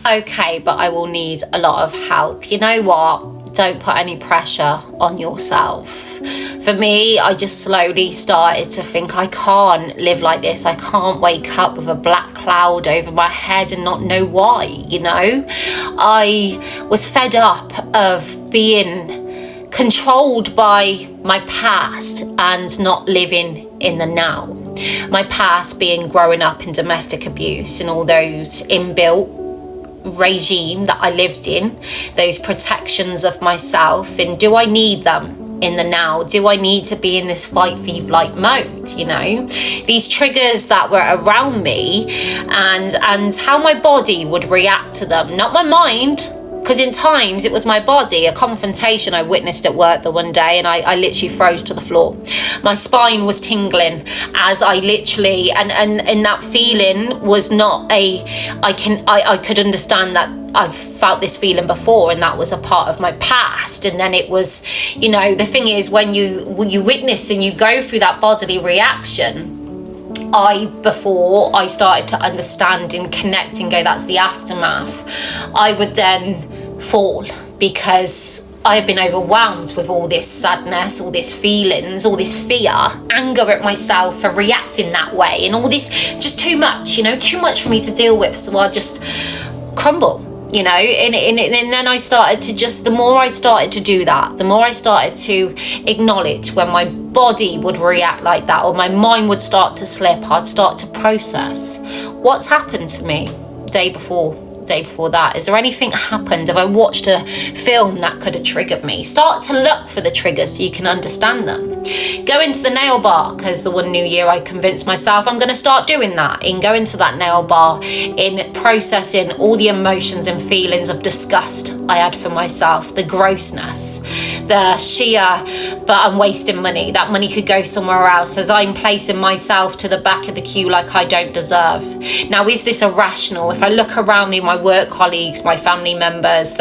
Okay, but I will need a lot of help. You know what? Don't put any pressure on yourself. For me, I just slowly started to think, I can't live like this. I can't wake up with a black cloud over my head and not know why, you know? I was fed up of being controlled by my past and not living in the now. My past being growing up in domestic abuse and all those inbuilt regime that I lived in, those protections of myself, and do I need them in the now? Do I need to be in this fight for flight mode? You know, these triggers that were around me, and how my body would react to them, not my mind. Because in times it was my body. A confrontation I witnessed at work the one day, and I literally froze to the floor. My spine was tingling as I literally, and that feeling was not I could understand that I've felt this feeling before, and that was a part of my past. And then it was, you know, the thing is, when you witness and you go through that bodily reaction, before I started to understand and connect and go, that's the aftermath, I would then fall, because I had been overwhelmed with all this sadness, all these feelings, all this fear, anger at myself for reacting that way, and all this, just too much, you know, too much for me to deal with. So I just crumble, you know, and then I started to just, the more I started to do that, the more I started to acknowledge when my body would react like that, or my mind would start to slip, I'd start to process what's happened to me day before that. Is there anything happened? Have I watched a film that could have triggered me? Start to look for the triggers so you can understand them. Go into the nail bar, because the one new year I convinced myself I'm going to start doing that, in going to that nail bar, in processing all the emotions and feelings of disgust I had for myself, the grossness, the sheer, but I'm wasting money. That money could go somewhere else, as I'm placing myself to the back of the queue like I don't deserve. Now, is this irrational? If I look around me, my work colleagues, my family members,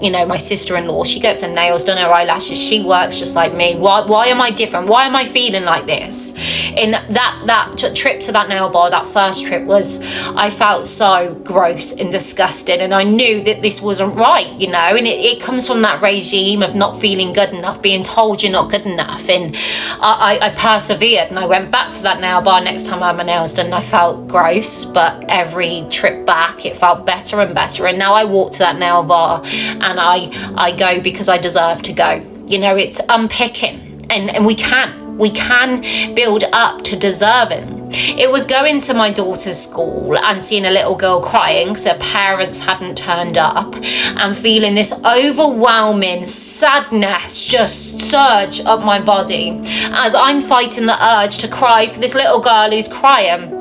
you know, my sister-in-law, she gets her nails done, her eyelashes, she works just like me. Why am I different? Why am I feeling like this? In that trip to that nail bar, that first trip, I felt so gross and disgusting, and I knew that this wasn't right, you know, and it comes from that regime of not feeling good enough, being told you're not good enough, and I persevered, and I went back to that nail bar next time I had my nails done, and I felt gross, but every trip back it felt better and better, and now I walk to that nail bar and I go because I deserve to go. You know, it's unpicking, and we can build up to deserving. It was going to my daughter's school and seeing a little girl crying because her parents hadn't turned up, and feeling this overwhelming sadness just surge up my body as I'm fighting the urge to cry for this little girl who's crying.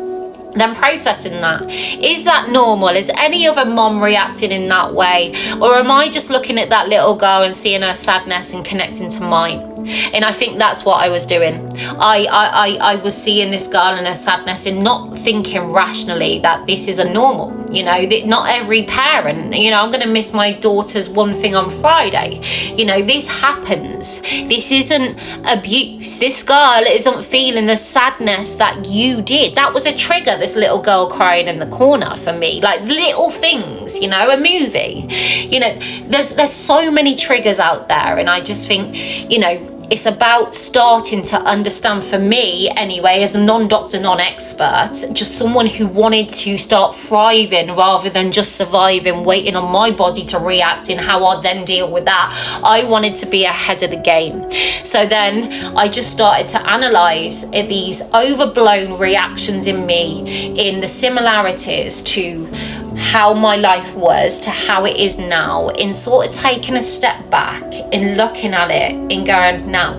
Then processing that. Is that normal? Is any other mom reacting in that way? Or am I just looking at that little girl and seeing her sadness and connecting to mine? And I think that's what I was doing. I was seeing this girl and her sadness and not thinking rationally that this is a normal. You know, not every parent, you know, I'm going to miss my daughter's one thing on Friday. You know, this happens. This isn't abuse. This girl isn't feeling the sadness that you did. That was a trigger, this little girl crying in the corner for me. Like little things, you know, a movie. You know, there's so many triggers out there, and I just think, you know, it's about starting to understand, for me anyway, as a non-doctor, non-expert, just someone who wanted to start thriving rather than just surviving, waiting on my body to react and how I'll then deal with that. I wanted to be ahead of the game. So then I just started to analyse these overblown reactions in me, in the similarities to how my life was to how it is now, in sort of taking a step back and looking at it and going, now,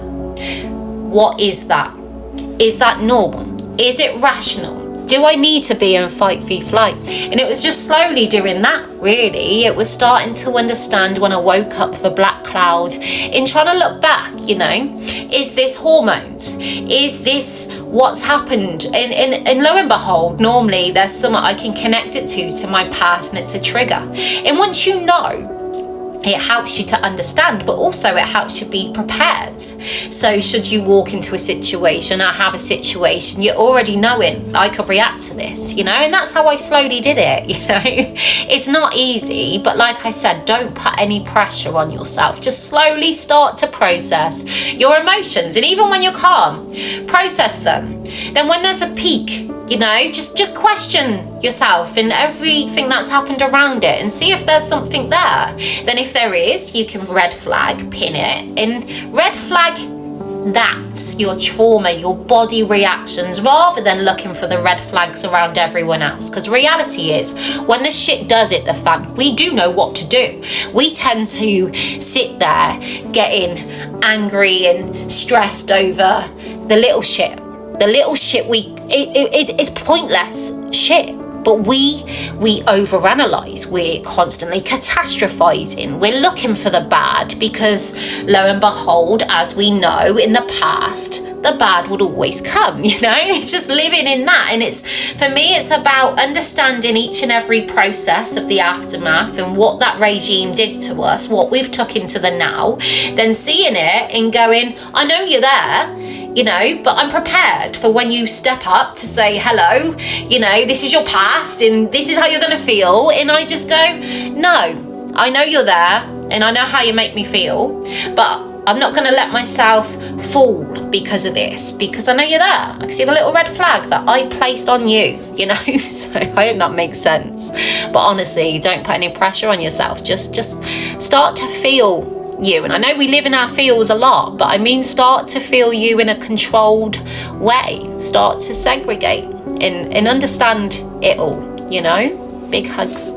what is that? Is that normal? Is it rational? Do I need to be in fight, flight? And it was just slowly doing that, really. It was starting to understand when I woke up with a black cloud, in trying to look back, you know, is this hormones? Is this what's happened? And lo and behold, normally there's something I can connect it to my past, and it's a trigger. And once you know it helps you to understand, but also it helps you be prepared. So should you walk into a situation or have a situation, you're already knowing, I could react to this, you know, and that's how I slowly did it, you know. It's not easy, but like I said, don't put any pressure on yourself. Just slowly start to process your emotions, and even when you're calm, process them. Then when there's a peak, you know, just question yourself and everything that's happened around it and see if there's something there. Then if there is, you can red flag, pin it, and red flag that's your trauma, your body reactions, rather than looking for the red flags around everyone else. Because reality is, when the shit does hit the fan, we do know what to do. We tend to sit there getting angry and stressed over the little shit. The little shit, it's pointless shit. But we overanalyze. We're constantly catastrophizing. We're looking for the bad because, lo and behold, as we know in the past, the bad would always come, you know? It's just living in that. And for me, it's about understanding each and every process of the aftermath and what that regime did to us, what we've took into the now, then seeing it and going, I know you're there, you know, but I'm prepared for when you step up to say, hello, you know, this is your past and this is how you're going to feel. And I just go, no, I know you're there and I know how you make me feel, but I'm not going to let myself fall because of this, because I know you're there. I can see the little red flag that I placed on you, you know. So I hope that makes sense. But honestly, don't put any pressure on yourself. Just start to feel you. And I know we live in our feels a lot, but I mean start to feel you in a controlled way. Start to segregate and understand it all, you know. Big hugs.